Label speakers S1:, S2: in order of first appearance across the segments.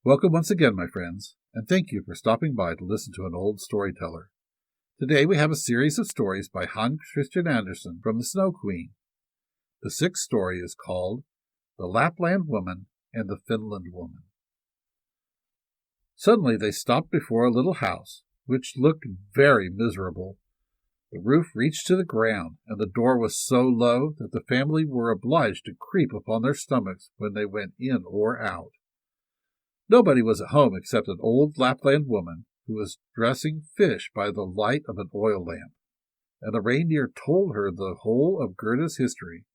S1: Welcome once again, my friends, and thank you for stopping by to listen to an old storyteller. Today we have a series of stories by Hans Christian Andersen from the Snow Queen. The sixth story is called The Lapland Woman and the Finland Woman. Suddenly they stopped before a little house, which looked very miserable. The roof reached to the ground, and the door was so low that the family were obliged to creep upon their stomachs when they went in or out. Nobody was at home except an old Lapland woman who was dressing fish by the light of an oil lamp, and the reindeer told her the whole of Gerda's history,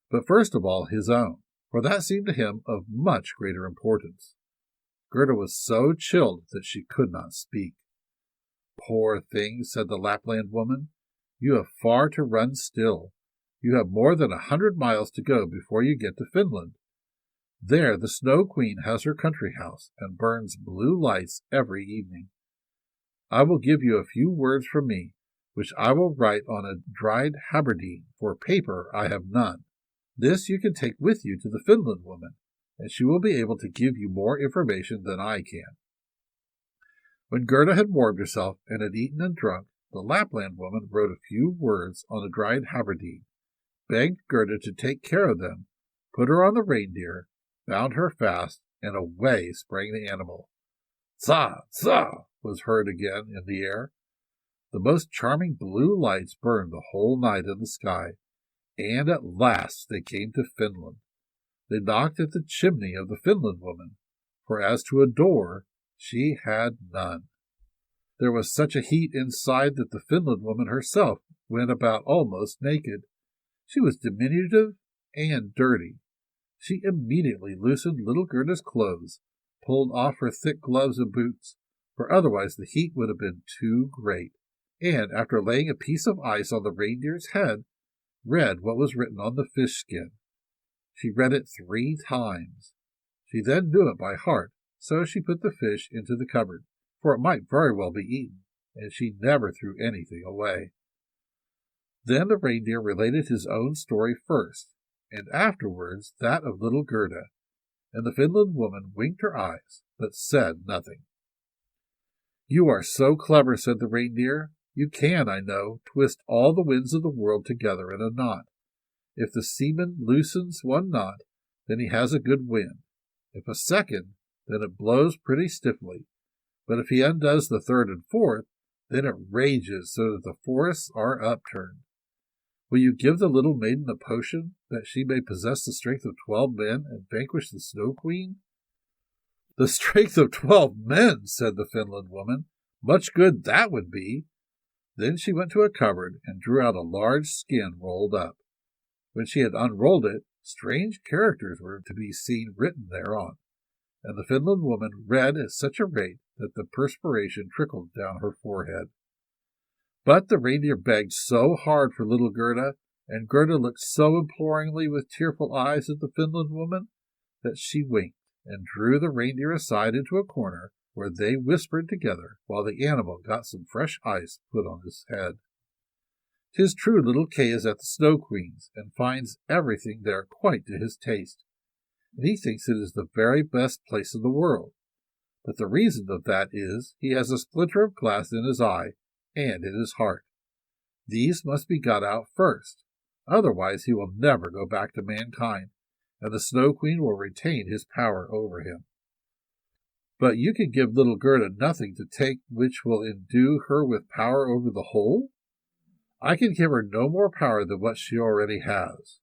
S1: but first of all his own, for that seemed to him of much greater importance. Gerda was so chilled that she could not speak. "Poor thing," said the Lapland woman, "you have far to run still. You have more than 100 miles to go before you get to Finland. There the Snow Queen has her country house and burns blue lights every evening. I will give you a few words from me, which I will write on a dried haberdine, for paper I have none. This you can take with you to the Finland woman, and she will be able to give you more information than I can." When Gerda had warmed herself and had eaten and drunk, the Lapland woman wrote a few words on a dried haberdine, begged Gerda to take care of them, put her on the reindeer, bound her fast, and away sprang the animal. "Za! Za!" was heard again in the air. The most charming blue lights burned the whole night in the sky, and at last they came to Finland. They knocked at the chimney of the Finland woman, for as to a door, she had none. There was such a heat inside that the Finland woman herself went about almost naked. She was diminutive and dirty. She immediately loosened little Gerda's clothes, pulled off her thick gloves and boots, for otherwise the heat would have been too great, and after laying a piece of ice on the reindeer's head, read what was written on the fish skin. She read it 3 times. She then knew it by heart, so she put the fish into the cupboard, for it might very well be eaten, and she never threw anything away. Then the reindeer related his own story first, and afterwards that of little Gerda, and the Finland woman winked her eyes, but said nothing. "You are so clever," said the reindeer. "You can, I know, twist all the winds of the world together in a knot. If the seaman loosens one knot, then he has a good wind. If a second, then it blows pretty stiffly. But if he undoes the third and fourth, then it rages so that the forests are upturned. Will you give the little maiden a potion, that she may possess the strength of 12 men and vanquish the Snow Queen?" "The strength of 12 men," said the Finland woman. "Much good that would be." Then she went to a cupboard and drew out a large skin rolled up. When she had unrolled it, strange characters were to be seen written thereon, and the Finland woman read at such a rate that the perspiration trickled down her forehead. But the reindeer begged so hard for little Gerda, and Gerda looked so imploringly with tearful eyes at the Finland woman, that she winked and drew the reindeer aside into a corner, where they whispered together while the animal got some fresh ice put on his head. "'Tis true little Kay is at the Snow Queen's, and finds everything there quite to his taste, and he thinks it is the very best place in the world. But the reason of that is he has a splinter of glass in his eye, and in his heart. These must be got out first, otherwise he will never go back to mankind, and the Snow Queen will retain his power over him. But you can give little Gerda nothing to take which will endue her with power over the whole? I can give her no more power than what she already has.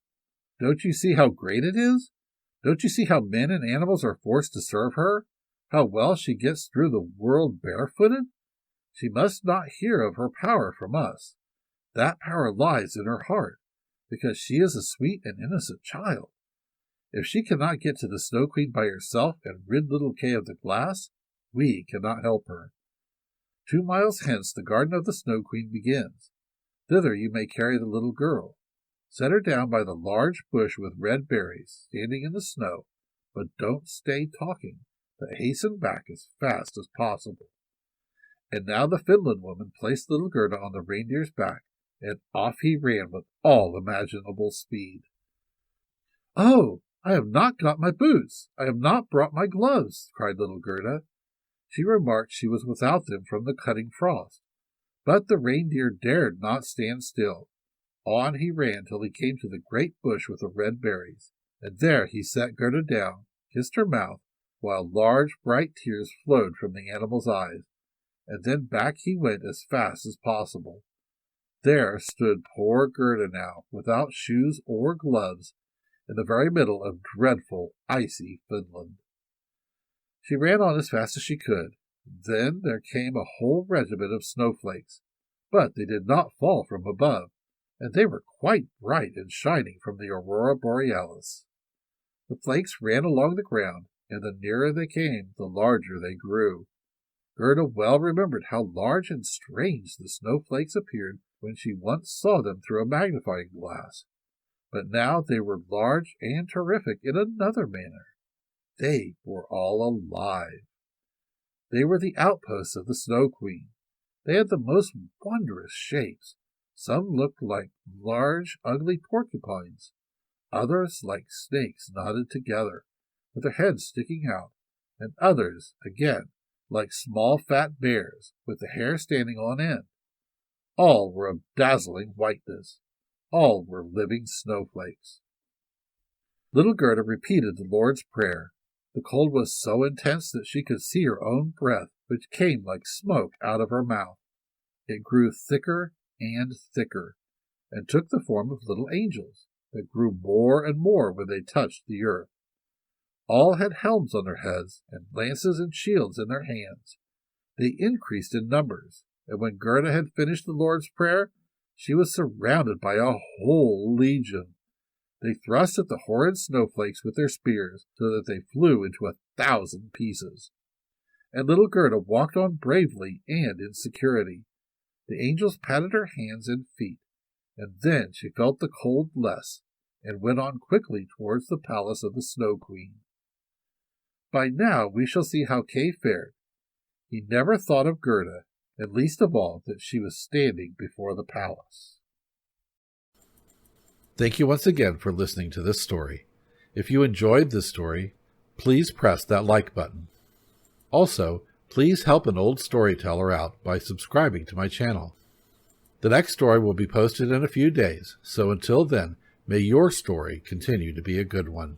S1: Don't you see how great it is? Don't you see how men and animals are forced to serve her? How well she gets through the world barefooted? She must not hear of her power from us. That power lies in her heart, because she is a sweet and innocent child. If she cannot get to the Snow Queen by herself and rid little Kay of the glass, we cannot help her. 2 miles hence the garden of the Snow Queen begins. Thither you may carry the little girl. Set her down by the large bush with red berries, standing in the snow, but don't stay talking, but hasten back as fast as possible." And now the Finland woman placed little Gerda on the reindeer's back, and off he ran with all imaginable speed. "Oh, I have not got my boots. I have not brought my gloves, cried little Gerda. She remarked she was without them from the cutting frost. But the reindeer dared not stand still. On he ran till he came to the great bush with the red berries, and there he set Gerda down, kissed her mouth, while large bright tears flowed from the animal's eyes, and then back he went as fast as possible. There stood poor Gerda now, without shoes or gloves, in the very middle of dreadful, icy Finland. She ran on as fast as she could. Then there came a whole regiment of snowflakes, but they did not fall from above, and they were quite bright and shining from the aurora borealis. The flakes ran along the ground, and the nearer they came, the larger they grew. Gerda well remembered how large and strange the snowflakes appeared when she once saw them through a magnifying glass. But now they were large and terrific in another manner. They were all alive. They were the outposts of the Snow Queen. They had the most wondrous shapes. Some looked like large, ugly porcupines. Others like snakes knotted together, with their heads sticking out, and others, again, like small fat bears, with the hair standing on end. All were of dazzling whiteness. All were living snowflakes. Little Gerda repeated the Lord's Prayer. The cold was so intense that she could see her own breath, which came like smoke out of her mouth. It grew thicker and thicker, and took the form of little angels, that grew more and more when they touched the earth. All had helms on their heads, and lances and shields in their hands. They increased in numbers, and when Gerda had finished the Lord's Prayer, she was surrounded by a whole legion. They thrust at the horrid snowflakes with their spears, so that they flew into 1,000 pieces. And little Gerda walked on bravely and in security. The angels patted her hands and feet, and then she felt the cold less, and went on quickly towards the palace of the Snow Queen. By now we shall see how Kay fared. He never thought of Gerda, and least of all that she was standing before the palace. Thank you once again for listening to this story. If you enjoyed this story, please press that like button. Also, please help an old storyteller out by subscribing to my channel. The next story will be posted in a few days, so until then, may your story continue to be a good one.